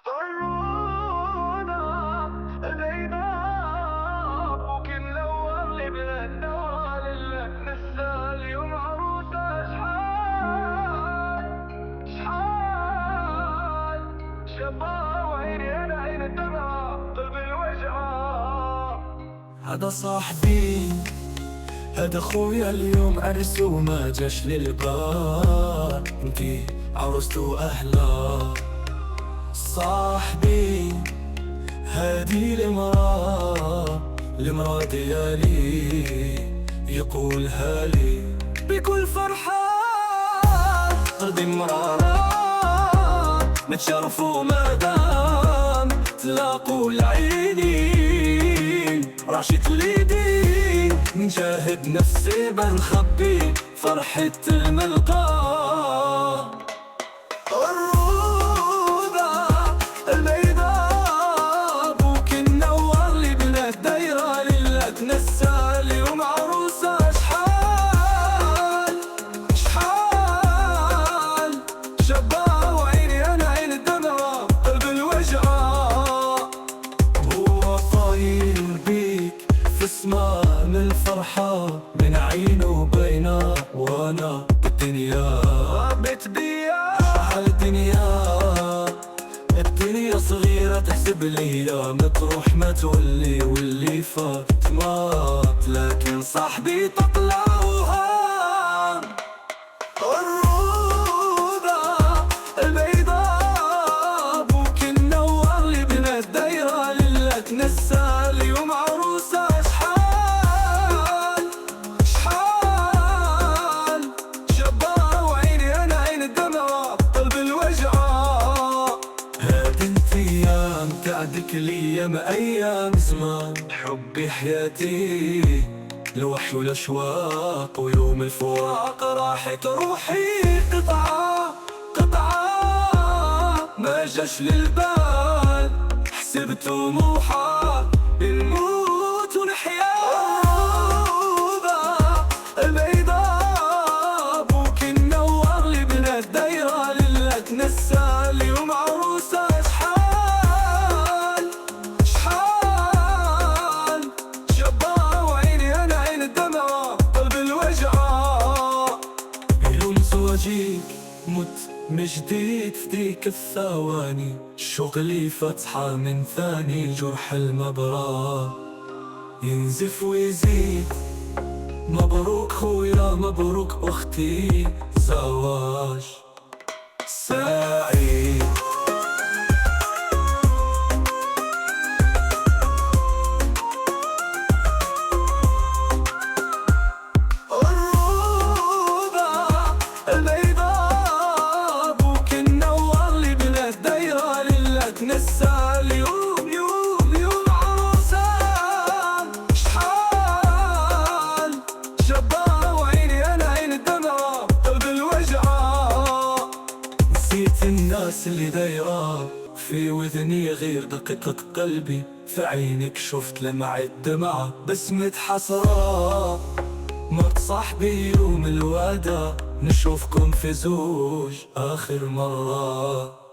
الروضة البيضاء ممكن نور لي بلادنا لسه اليوم عروسة. شحال شابة وعيني أنا عين الدمعة قلبي الوجعة. هذا صاحبي، هذا خويا اليوم عرس وما جاش للبار، انتي عروسته أهلا. صاحبي هادي المرا ديالي يقولها لي بكل فرحة. قلبي مرارة نتشرفوا مادام تلاقوا العينين. راشد وليدي نجاهد نفسي بنخبي فرحة الملقا. الروضة البيضاء ممكن نور لي بلا الدايرة لله تنسى اليوم عروسة. شحال شابة وعيني أنا عين الدمعة قلب الوجعة. هو طاير بيك في السما من الفرحة، من عينه باينة وانا بالدنيا بتبيع. الدنيا صغيرة تحسب ليا مطروح ما تولي، واللي فات مات لكن صاحبي تطلع وهان. الروضة البيضاء ممكن نور لي بلا الدايرة لله تنسى اليوم عروسة. شحال شابة وعيني أنا عين الدمعة قلب الوجعة. هاد انتيام تعدك ليام أيام زمان، حبي حياتي الوحي والأشواق، ويوم الفراق راحت روحي قطعة ما جاش للبال. حسبته محال بنموت ونحيا. الروضة البيضاء ممكن نور لي بلا الدايرة لله تنسى اليوم عروسة. شحال شابة وعيني أنا عين الدمعة قلب الوجعة. يوم زواجيك مت من جديد في ديك الثواني، شغلي فتحة من ثاني جرح المبرى ينزف ويزيد. مبروك خويا مبروك أختي زواج سعيد. الروضة البيضاء ممكن نور لي بلا الدايرة لله تنسى اليوم يوم عروسة. شحال شابة وعيني أنا عين الدمعة قلب الوجعة. نسيت الناس اللي دايرة في وذني غير دقيقة قلبي، في عينك شفت لمع الدمعة بسمة حسرة. مرت صاحبي يوم الوداع نشوفكم في زوج آخر مرة.